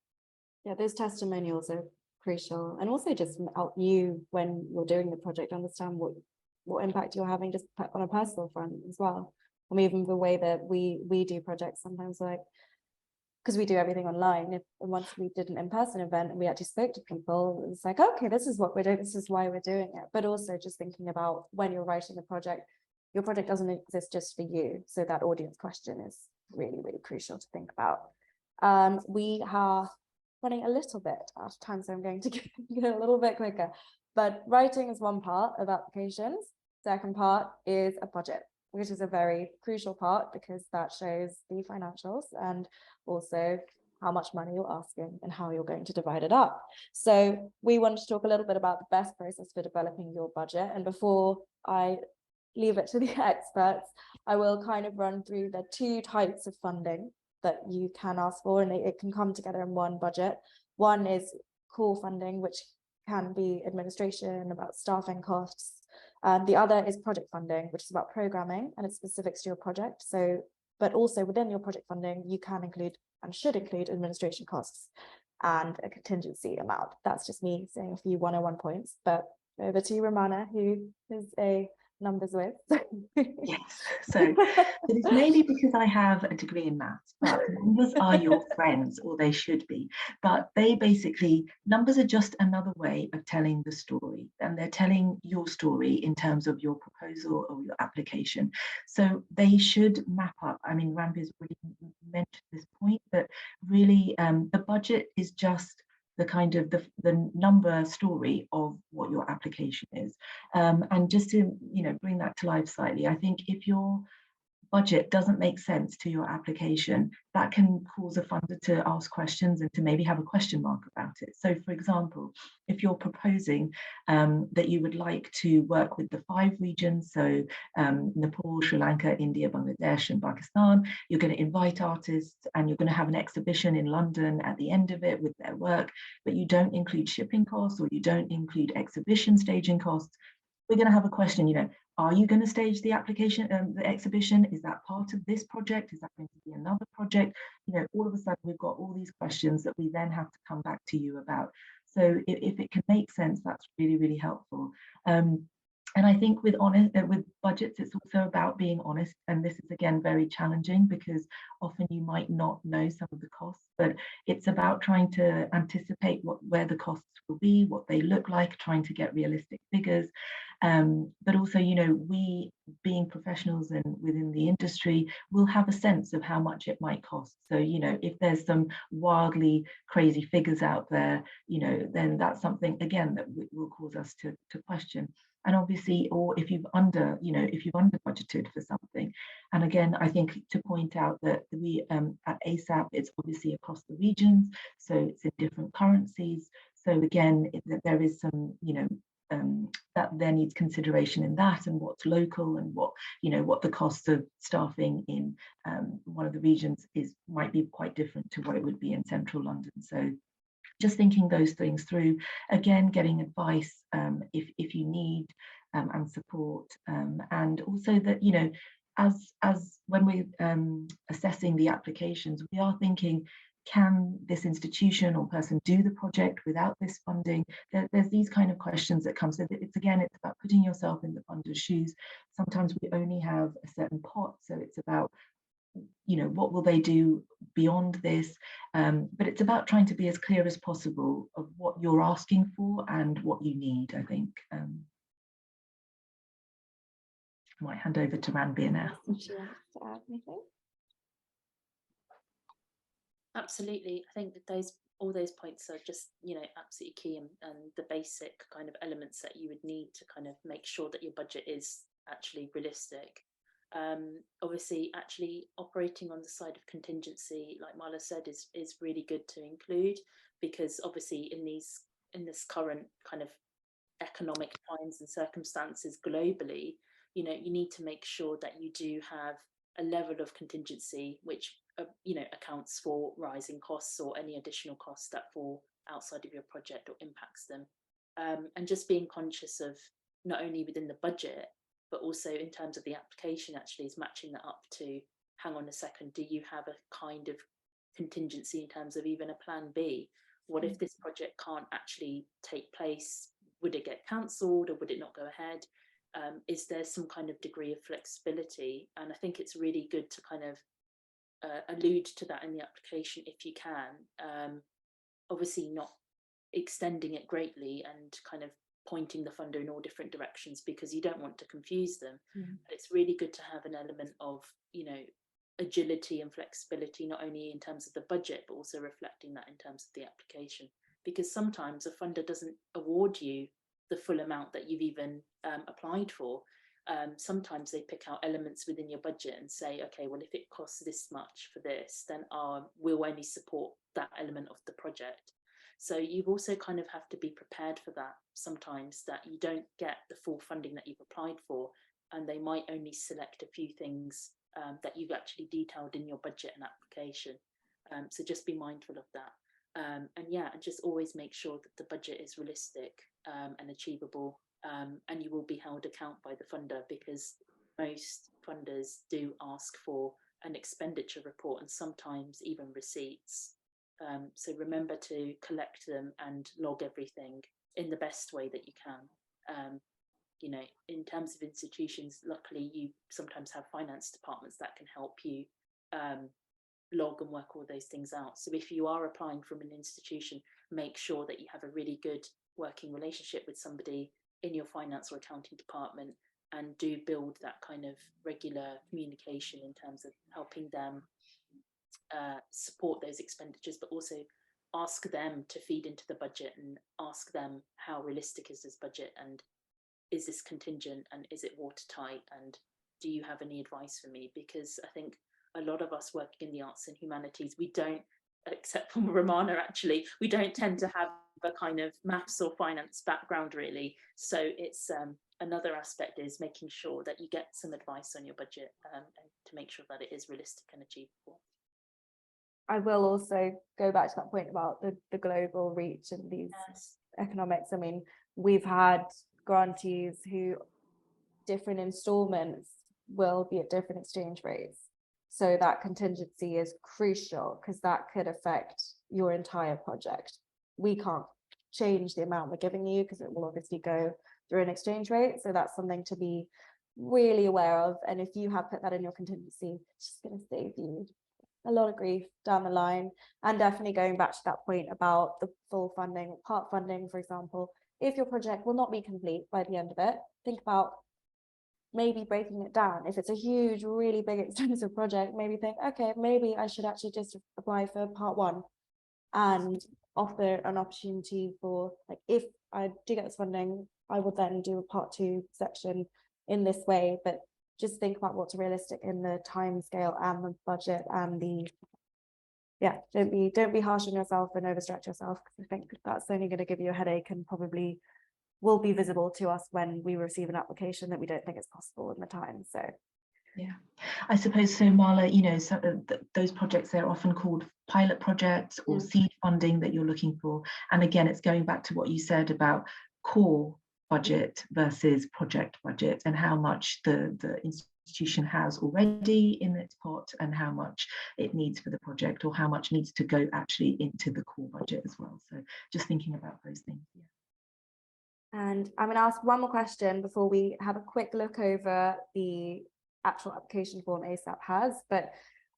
Yeah, those testimonials are crucial, and also just help you when you're doing the project understand what impact you're having just on a personal front as well. I mean, even the way that we do projects sometimes, like, because we do everything online, once we did an in-person event and we actually spoke to people, it's like, okay, this is what we're doing, this is why we're doing it. But also just thinking about when you're writing a project, your project doesn't exist just for you, so that audience question is really, really crucial to think about. We are running a little bit out of time, so I'm going to go a little bit quicker. But writing is one part of applications. Second part is a budget, which is a very crucial part, because that shows the financials and also how much money you're asking and how you're going to divide it up. So we wanted to talk a little bit about the best process for developing your budget. And before I leave it to the experts, I will kind of run through the two types of funding that you can ask for, and it can come together in one budget. One is core funding, which can be administration, about staffing costs. The other is project funding, which is about programming and it's specific to your project. So, but also within your project funding, you can include and should include administration costs and a contingency amount. That's just me saying a few 101 points, but over to you, Rummana, who is a numbers with. Yes, so it's maybe because I have a degree in maths, but numbers are your friends, or they should be. But they basically, numbers are just another way of telling the story, and they're telling your story in terms of your proposal or your application. So they should map up. I mean, Ranbir's already mentioned this point, but really the budget is just the kind of the number story of what your application is. And just to bring that to life slightly, I think if your budget doesn't make sense to your application, that can cause a funder to ask questions and to maybe have a question mark about it. So for example, if you're proposing that you would like to work with the 5 regions, so Nepal, Sri Lanka, India, Bangladesh, and Pakistan, you're going to invite artists and you're going to have an exhibition in London at the end of it with their work, but you don't include shipping costs or you don't include exhibition staging costs, we're going to have a question, are you going to stage the application, the exhibition? Is that part of this project? Is that going to be another project? All of a sudden we've got all these questions that we then have to come back to you about. So if it can make sense, that's really, really helpful. And I think with budgets, it's also about being honest. And this is, again, very challenging because often you might not know some of the costs, but it's about trying to anticipate where the costs will be, what they look like, trying to get realistic figures. But also, we being professionals and within the industry will have a sense of how much it might cost. So, if there's some wildly crazy figures out there, then that's something, again, that will cause us to question. And obviously, or if you've under budgeted for something. And again, I think to point out that we at ASAP, it's obviously across the regions, so it's in different currencies. So again, there is some, that there needs consideration in that, and what's local, and what the cost of staffing in one of the regions might be quite different to what it would be in central London. So just thinking those things through, again, getting advice if you need and support, and also that as when we're assessing the applications, we are thinking, can this institution or person do the project without this funding? There's these kind of questions that come. So it's about putting yourself in the funder's shoes. Sometimes we only have a certain pot, so it's about what will they do beyond this, but it's about trying to be as clear as possible of what you're asking for and what you need, I think. I might hand over to Ranbir now. Would you like to add anything? Absolutely. I think that all those points are just, absolutely key, and the basic kind of elements that you would need to kind of make sure that your budget is actually realistic. Obviously, actually operating on the side of contingency, like Mala said, is really good to include, because obviously in this current kind of economic times and circumstances globally, you need to make sure that you do have a level of contingency which accounts for rising costs or any additional costs that fall outside of your project or impacts them, and just being conscious of not only within the budget, but also in terms of the application actually is matching that up to, hang on a second, do you have a kind of contingency in terms of even a plan B? What if this project can't actually take place? Would it get cancelled or would it not go ahead? Is there some kind of degree of flexibility? And I think it's really good to kind of allude to that in the application if you can. Obviously not extending it greatly and kind of pointing the funder in all different directions, because you don't want to confuse them. But it's really good to have an element of agility and flexibility, not only in terms of the budget but also reflecting that in terms of the application, because sometimes a funder doesn't award you the full amount that you've even applied for, sometimes they pick out elements within your budget and say, okay, well, if it costs this much for this, then we'll only support that element of the project. So you also kind of have to be prepared for that sometimes, that you don't get the full funding that you've applied for, and they might only select a few things that you've actually detailed in your budget and application. So just be mindful of that. And yeah, and just always make sure that the budget is realistic and achievable, and you will be held account by the funder, because most funders do ask for an expenditure report and sometimes even receipts. So remember to collect them and log everything in the best way that you can. You know, in terms of institutions, luckily you sometimes have finance departments that can help you log and work all those things out. So if you are applying from an institution, make sure that you have a really good working relationship with somebody in your finance or accounting department, and do build that kind of regular communication in terms of helping them support those expenditures, but also ask them to feed into the budget and ask them, how realistic is this budget, and is this contingent, and is it watertight, and do you have any advice for me? Because I think a lot of us working in the arts and humanities, we don't, except for Rummana actually, we don't tend to have a kind of maths or finance background really. So it's another aspect is making sure that you get some advice on your budget, and to make sure that it is realistic and achievable. I will also go back to that point about the global reach and these economics. I mean, we've had grantees who different installments will be at different exchange rates. So that contingency is crucial, because that could affect your entire project. We can't change the amount we're giving you because it will obviously go through an exchange rate. So that's something to be really aware of. And if you have put that in your contingency, it's just going to save you a lot of grief down the line. And definitely going back to that point about the full funding, part funding, for example, if your project will not be complete by the end of it, think about maybe breaking it down. If it's a huge, really big, extensive project, maybe think, okay, maybe I should actually just apply for part one and offer an opportunity for, like, if I do get this funding, I would then do a part two section in this way. But just think about what's realistic in the time scale and the budget, and the, yeah, don't be harsh on yourself and overstretch yourself, because I think that's only going to give you a headache, and probably will be visible to us when we receive an application that we don't think is possible in the time. So yeah, I suppose so, Mala, you know, so those projects, they're often called pilot projects or seed funding that you're looking for. And again, it's going back to what you said about core budget versus project budget, and how much the institution has already in its pot, and how much it needs for the project, or how much needs to go actually into the core budget as well. So just thinking about those things. Yeah. And I'm going to ask one more question before we have a quick look over the actual application form ASAP has. But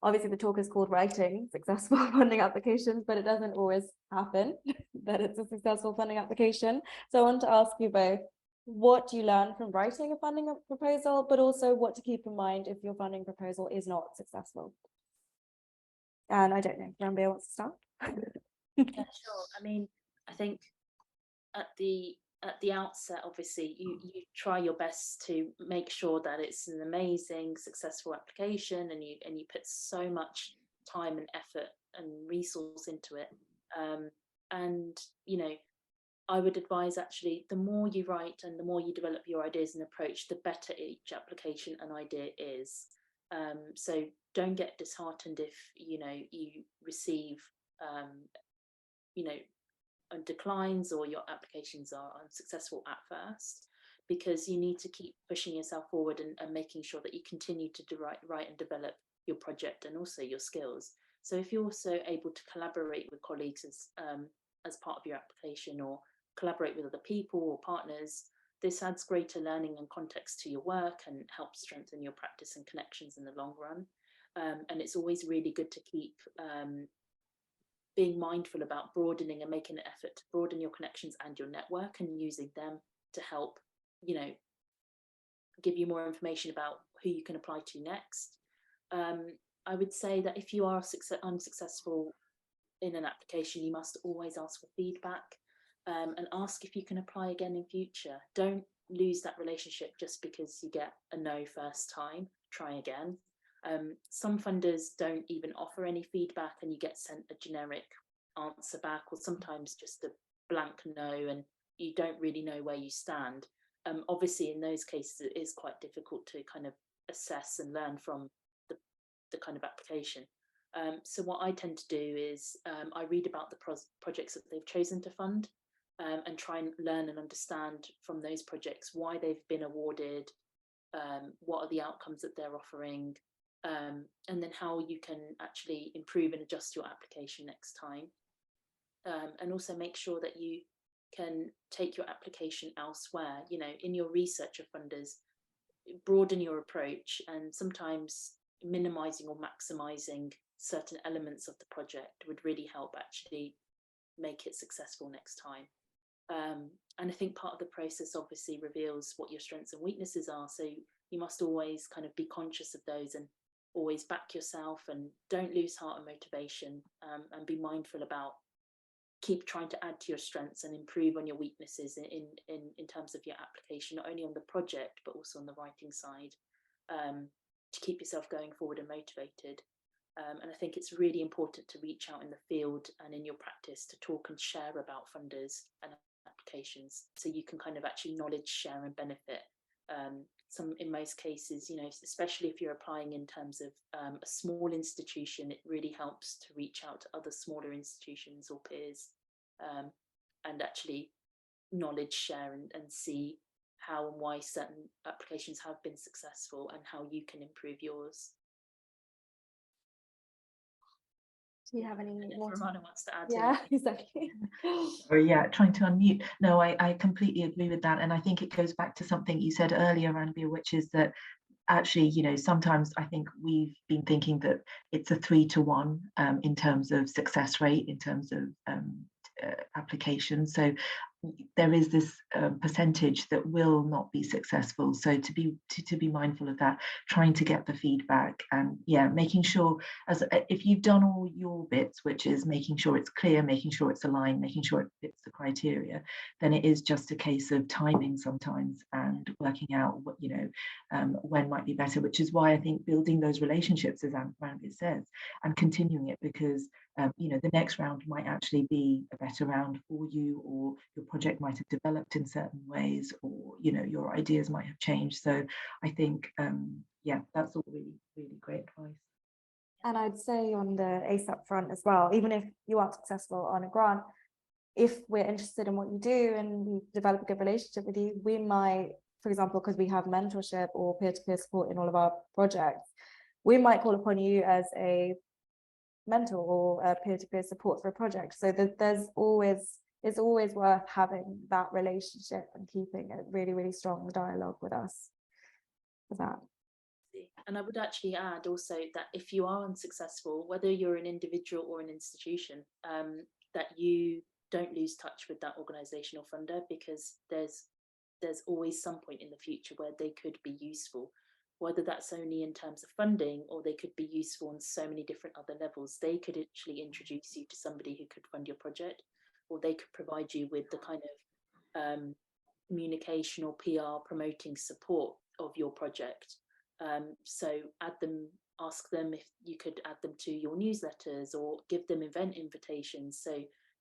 obviously the talk is called Writing Successful Funding Applications, but it doesn't always happen that it's a successful funding application. So I want to ask you both, what do you learn from writing a funding proposal, but also what to keep in mind if your funding proposal is not successful? And I don't know, Ranbir wants to start? Yeah, sure. I mean, I think at the outset, obviously, you try your best to make sure that it's an amazing, successful application, and you put so much time and effort and resource into it. And you know, I would advise, actually, the more you write and the more you develop your ideas and approach, the better each application and idea is. So don't get disheartened if you receive declines, or your applications are unsuccessful at first, because you need to keep pushing yourself forward and making sure that you continue to write and develop your project and also your skills. So if you're also able to collaborate with colleagues as part of your application, or collaborate with other people or partners, this adds greater learning and context to your work and helps strengthen your practice and connections in the long run. And it's always really good to keep being mindful about broadening and making an effort to broaden your connections and your network, and using them to help, give you more information about who you can apply to next. I would say that if you are unsuccessful in an application, you must always ask for feedback, and ask if you can apply again in future. Don't lose that relationship just because you get a no first time. Try again. Some funders don't even offer any feedback, and you get sent a generic answer back, or sometimes just a blank no, and you don't really know where you stand. Obviously, in those cases, it is quite difficult to kind of assess and learn from the kind of application. So what I tend to do is I read about the projects that they've chosen to fund, and try and learn and understand from those projects why they've been awarded, what are the outcomes that they're offering, and then how you can actually improve and adjust your application next time. And also make sure that you can take your application elsewhere, you know, in your research of funders, broaden your approach, and sometimes minimizing or maximizing certain elements of the project would really help actually make it successful next time. And I think part of the process obviously reveals what your strengths and weaknesses are. So you must always kind of be conscious of those and always back yourself, and don't lose heart and motivation, and be mindful about keep trying to add to your strengths and improve on your weaknesses in terms of your application, not only on the project, but also on the writing side, to keep yourself going forward and motivated. And I think it's really important to reach out in the field and in your practice to talk and share about funders and applications, so you can kind of actually knowledge share and benefit. In most cases, you know, especially if you're applying in terms of a small institution, it really helps to reach out to other smaller institutions or peers, and actually knowledge share and see how and why certain applications have been successful and how you can improve yours. Do you have any more? Rummana wants to add. Yeah, exactly. Or yeah, trying to unmute. No, I completely agree with that. And I think it goes back to something you said earlier, Ranbir, which is that actually, you know, sometimes I think we've been thinking that it's a 3-to-1 in terms of success rate, in terms of applications. So there is this percentage that will not be successful. So to be mindful of that, trying to get the feedback, and yeah, making sure, as if you've done all your bits, which is making sure it's clear, making sure it's aligned, making sure it fits the criteria, then it is just a case of timing sometimes and working out what, you know, when might be better, which is why I think building those relationships, as Ranbir says, and continuing it, because you know, the next round might actually be a better round for you, or your project might have developed in certain ways, or, you know, your ideas might have changed. So I think, yeah, that's all really, really great advice. And I'd say on the ASAP front as well, even if you aren't successful on a grant, if we're interested in what you do and we develop a good relationship with you, we might, for example, because we have mentorship or peer-to-peer support in all of our projects, we might call upon you as a mentor or a peer-to-peer support for a project. So that it's always worth having that relationship and keeping a really, really strong dialogue with us for that. And I would actually add also that if you are unsuccessful, whether you're an individual or an institution, that you don't lose touch with that organisation or funder, because there's always some point in the future where they could be useful, whether that's only in terms of funding, or they could be useful on so many different other levels. They could actually introduce you to somebody who could fund your project, or they could provide you with the kind of communication or PR promoting support of your project. So ask them if you could add them to your newsletters, or give them event invitations, so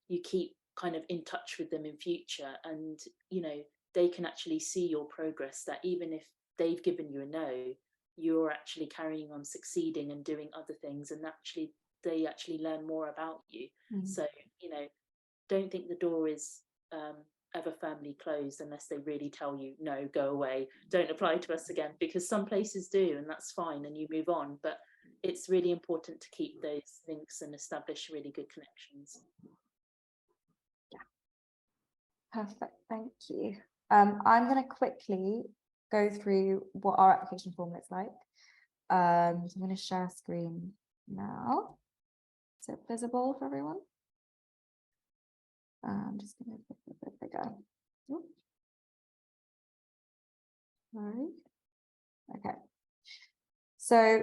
you keep kind of in touch with them in future, and, you know, they can actually see your progress, that even if they've given you a no, you're actually carrying on succeeding and doing other things, and actually they actually learn more about you. So, you know, don't think the door is ever firmly closed unless they really tell you, no, go away, don't apply to us again, because some places do, and that's fine, and you move on. But it's really important to keep those links and establish really good connections. Yeah. Perfect, thank you. I'm going to quickly go through what our application form looks like. So I'm going to share screen now. Is it visible for everyone? I'm just going to make it a bit bigger. Sorry. Okay. So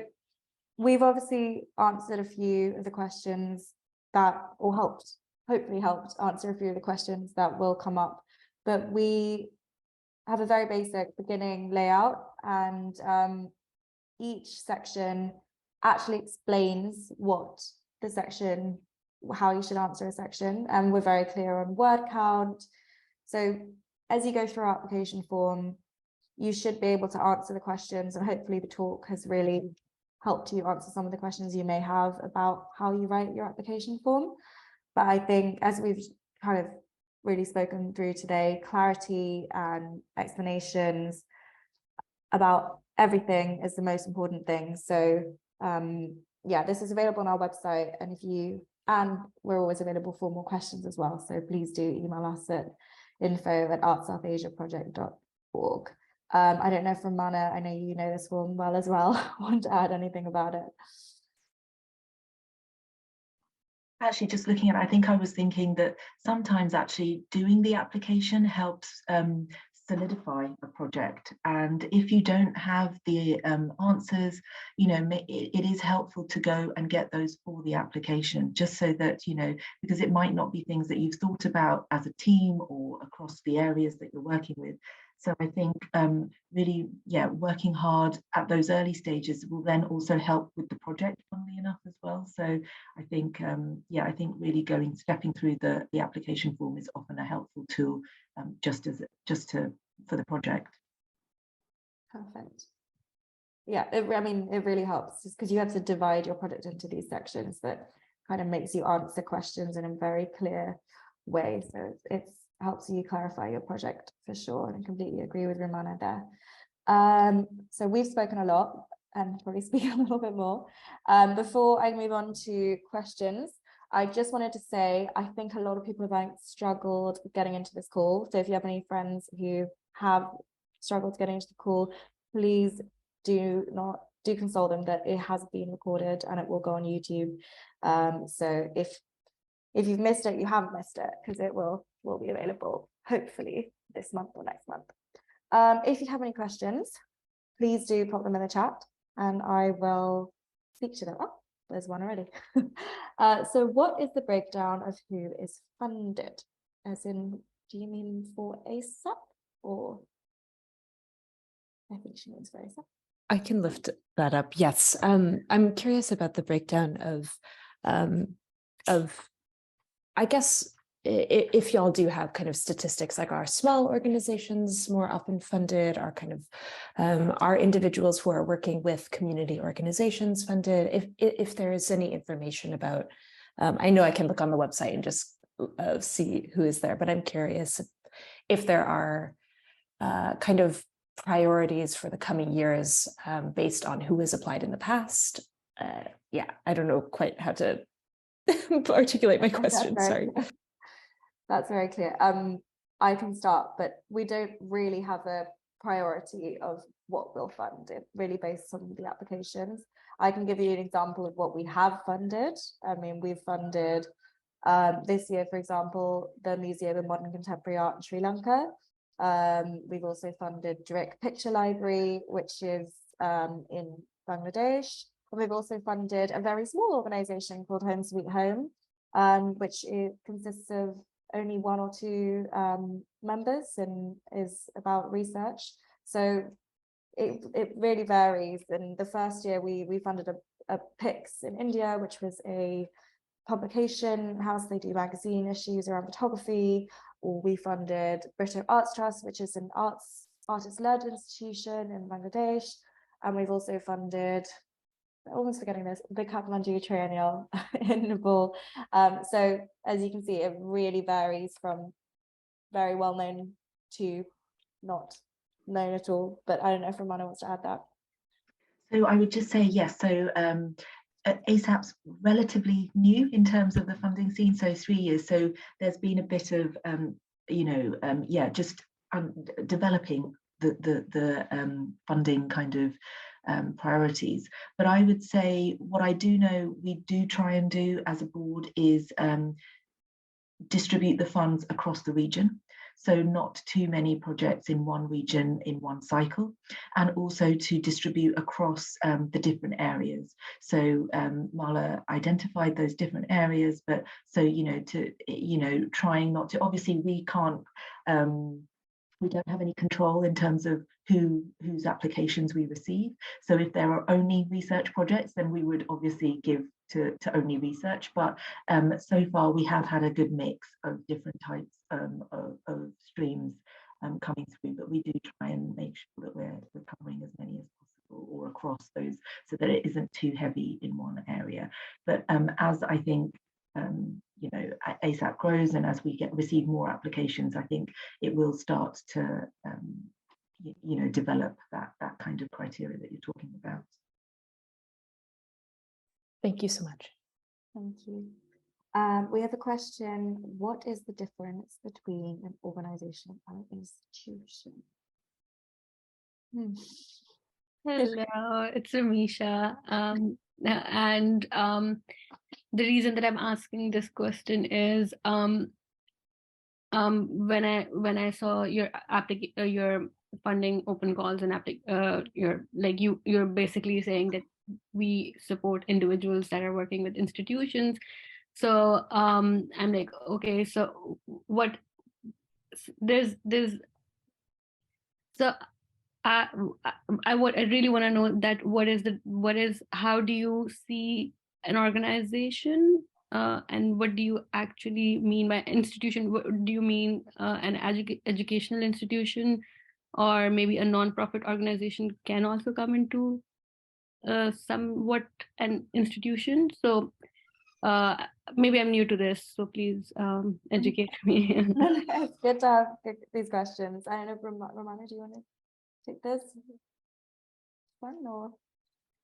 we've obviously answered a few of the questions that, or hopefully helped answer a few of the questions that will come up, but we have a very basic beginning layout, and each section actually explains what the section, how you should answer a section, and we're very clear on word count. So as you go through our application form, you should be able to answer the questions, and hopefully the talk has really helped you answer some of the questions you may have about how you write your application form. But I think, as we've kind of really spoken through today, clarity and explanations about everything is the most important thing. So yeah, this is available on our website, and we're always available for more questions as well. So please do email us at info@artsouthasiaproject.org. I don't know from Rummana, I know you know this one well as well. Want to add anything about it? Actually, just looking at it, I think I was thinking that sometimes actually doing the application helps solidify a project. And if you don't have the answers, you know, it is helpful to go and get those for the application, just so that, you know, because it might not be things that you've thought about as a team or across the areas that you're working with. So I think really, yeah, working hard at those early stages will then also help with the project, funnily enough, as well. So I think, yeah, I think really stepping through the application form is often a helpful tool, for the project. Perfect. Yeah, I mean, it really helps, just because you have to divide your project into these sections that kind of makes you answer questions in a very clear way. So it helps you clarify your project for sure. And I completely agree with Rummana there. So we've spoken a lot and probably speak a little bit more. Before I move on to questions, I just wanted to say, I think a lot of people have struggled getting into this call. So if you have any friends who have struggled getting into the call, please do console them that it has been recorded and it will go on YouTube. So if you've missed it, you haven't missed it, because it will be available hopefully this month or next month. If you have any questions, please do pop them in the chat and I will speak to them. Oh, there's one already. So what is the breakdown of who is funded? As in, do you mean for ASAP, or? I think she means for ASAP. I can lift that up. Yes. I'm curious about the breakdown of, I guess, if y'all do have kind of statistics, like, are small organizations more often funded, are kind of are individuals who are working with community organizations funded? If there is any information about, I know I can look on the website and just see who is there, but I'm curious if there are kind of priorities for the coming years based on who has applied in the past. Yeah, I don't know quite how to articulate my question. Sorry. That's very clear. I can start, but we don't really have a priority of what we'll fund. It really based on the applications. I can give you an example of what we have funded. I mean, we've funded this year, for example, the Museum of Modern Contemporary Art in Sri Lanka. We've also funded Direct Picture Library, which is in Bangladesh. And we've also funded a very small organization called Home Sweet Home, which consists of only 1 or 2 members and is about research. So it really varies. And the first year we funded a PIX in India, which was a publication house. They do magazine issues around photography. Or we funded British Arts Trust, which is an artist-led institution in Bangladesh. And we've also funded, almost forgetting this, the Kathmandu Triennial in Nepal. So as you can see, it really varies from very well known to not known at all. But I don't know if Rummana wants to add that. So I would just say yes. So ASAP's relatively new in terms of the funding scene, so 3 years. So there's been a bit of just developing the funding kind of priorities. But I would say what I do know we do try and do as a board is distribute the funds across the region. So not too many projects in one region in one cycle, and also to distribute across the different areas. So Mala identified those different areas, but so, trying not to, obviously we can't We don't have any control in terms of whose applications we receive. So if there are only research projects, then we would obviously give to only research. But so far we have had a good mix of different types of streams coming through. But we do try and make sure that we're covering as many as possible, or across those, so that it isn't too heavy in one area. But as I think you know, ASAP grows, and as we receive more applications, I think it will start to you know, develop that kind of criteria that you're talking about. Thank you so much. Thank you. We have a question. What is the difference between an organization and an institution? Hello, it's Amisha. The reason that I'm asking this question is when I saw your funding open calls and you're basically saying that we support individuals that are working with institutions. So I'm like, okay, so what so I really want to know that how do you see an organization, and what do you actually mean by institution? What do you mean an educational institution, or maybe a non-profit organization can also come into somewhat an institution? So maybe I'm new to this, so please educate me. It's good to have these questions. I don't know, Rummana, do you want to take this one or?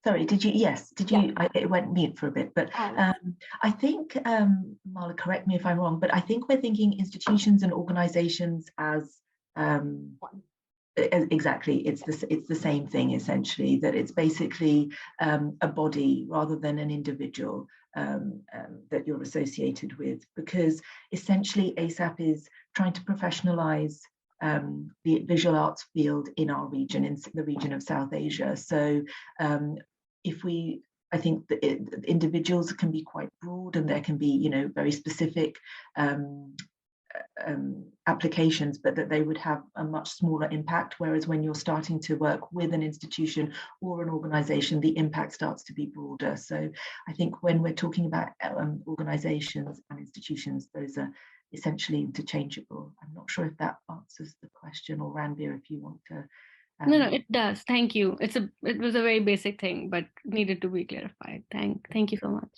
Sorry, did you? Yes, did you? Yeah. It went mute for a bit, but I think, Mala, correct me if I'm wrong, but I think we're thinking institutions and organizations as exactly, it's the same thing essentially, that it's basically a body rather than an individual that you're associated with, because essentially ASAP is trying to professionalize the visual arts field in our region, in the region of South Asia. So I think that individuals can be quite broad, and there can be, you know, very specific applications, but that they would have a much smaller impact. Whereas when you're starting to work with an institution or an organization, the impact starts to be broader. So I think when we're talking about organizations and institutions, those are essentially interchangeable. I'm not sure if that answers the question, or Ranbir, if you want to. No, it does. Thank you. It was a very basic thing, but needed to be clarified. Thank you so much.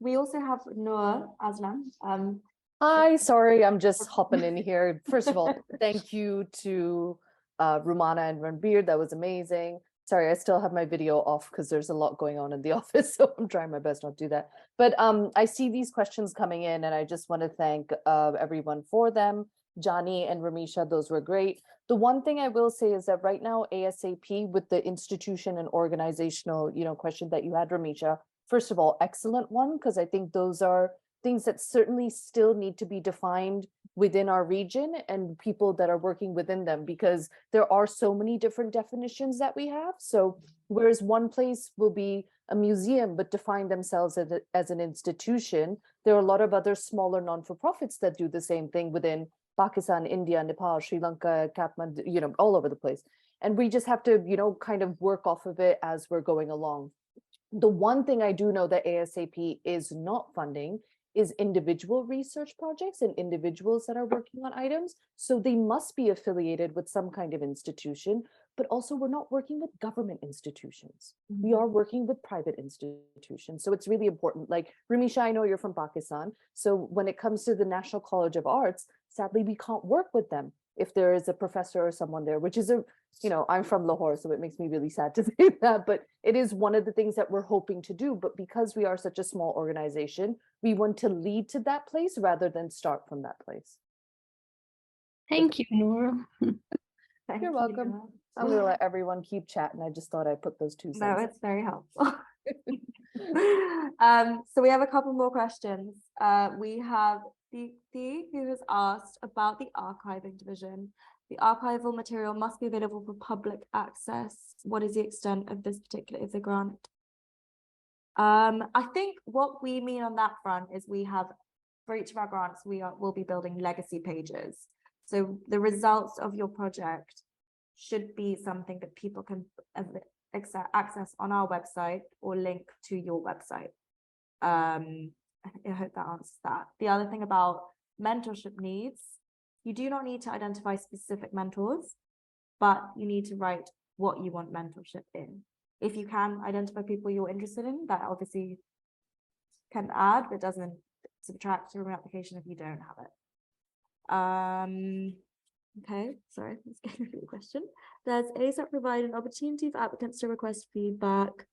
We also have Noor Aslam. Hi, sorry, I'm just hopping in here. First of all, thank you to Rummana and Ranbir. That was amazing. Sorry, I still have my video off because there's a lot going on in the office, so I'm trying my best not to do that. But I see these questions coming in, and I just want to thank everyone for them. Johnny and Ramisha, those were great. The one thing I will say is that right now, ASAP, with the institution and organizational, you know, question that you had, Ramisha, first of all, excellent one, because I think those are things that certainly still need to be defined within our region and people that are working within them, because there are so many different definitions that we have. So whereas one place will be a museum but define themselves as an institution, there are a lot of other smaller non-for-profits that do the same thing within Pakistan, India, Nepal, Sri Lanka, Kathmandu, you know, all over the place. And we just have to, you know, kind of work off of it as we're going along. The one thing I do know that ASAP is not funding is individual research projects and individuals that are working on items. So they must be affiliated with some kind of institution, but also we're not working with government institutions. Mm-hmm. We are working with private institutions. So it's really important. Like Ramisha, I know you're from Pakistan. So when it comes to the National College of Arts, sadly, we can't work with them if there is a professor or someone there, which is you know, I'm from Lahore, so it makes me really sad to say that, but it is one of the things that we're hoping to do. But because we are such a small organization, we want to lead to that place rather than start from that place. Thank you, Noor. You're welcome. I'm going to let everyone keep chatting. I just thought I'd put those two cents. No, it's very helpful. So we have a couple more questions. We have Deepthi, who has asked about the archiving division. The archival material must be available for public access. What is the extent of this particular ISA grant? I think what we mean on that front is we have, for each of our grants, we'll be building legacy pages. So the results of your project should be something that people can access on our website or link to your website. I hope that answers that. The other thing about mentorship needs, you do not need to identify specific mentors, but you need to write what you want mentorship in. If you can identify people you're interested in, that obviously can add, but doesn't subtract from your application if you don't have it. Okay, sorry, let's get through the question. Does ASAP provide an opportunity for applicants to request feedback?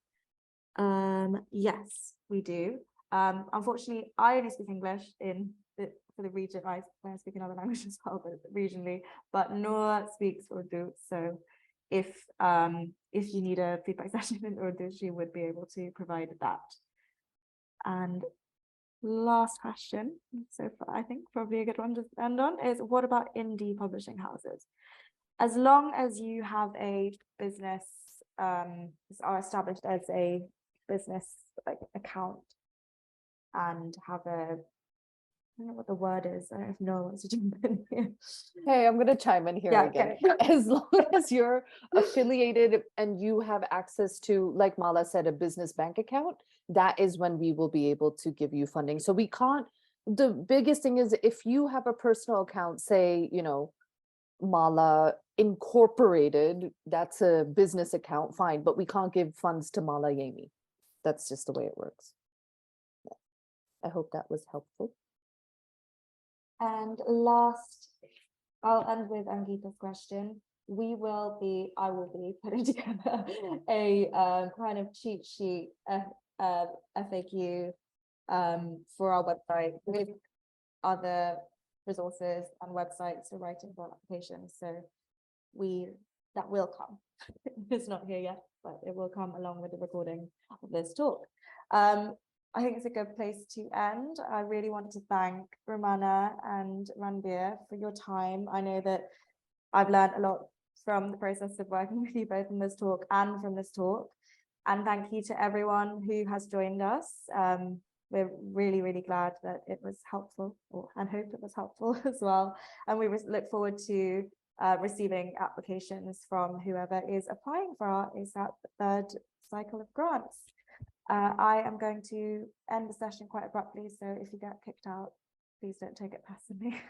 Yes, we do. Unfortunately, I only speak English for the region. I speak another language as well, but regionally. But Noor speaks Urdu, so if you need a feedback session in Urdu, she would be able to provide that. And last question, so far, I think probably a good one to end on, is what about indie publishing houses? As long as you have a business, are established as a business account and have a, I don't know what the word is. I don't know if no one wants to jump in here. Hey, I'm going to chime in here again. Okay. As long as you're affiliated and you have access to, like Mala said, a business bank account, that is when we will be able to give you funding. So we can't, the biggest thing is if you have a personal account, say, you know, Mala Incorporated, that's a business account, fine, but we can't give funds to Mala Yamey. That's just the way it works. Yeah. I hope that was helpful. And last, I'll end with Angita's question. I will be putting together a kind of cheat sheet FAQ for our website with other resources and websites for writing for applications. So that will come. It's not here yet, but it will come along with the recording of this talk. I think it's a good place to end. I really want to thank Rummana and Ranbir for your time. I know that I've learned a lot from the process of working with you both in this talk and from this talk. And thank you to everyone who has joined us. We're really, really glad that it was helpful, and hope it was helpful as well. And we look forward to receiving applications from whoever is applying for our ASAP third cycle of grants. I am going to end the session quite abruptly, so if you get kicked out, please don't take it personally.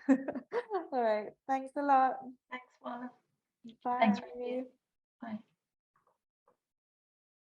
All right, thanks a lot. Thanks, Mala. Bye. Thanks, Ranbir. Bye.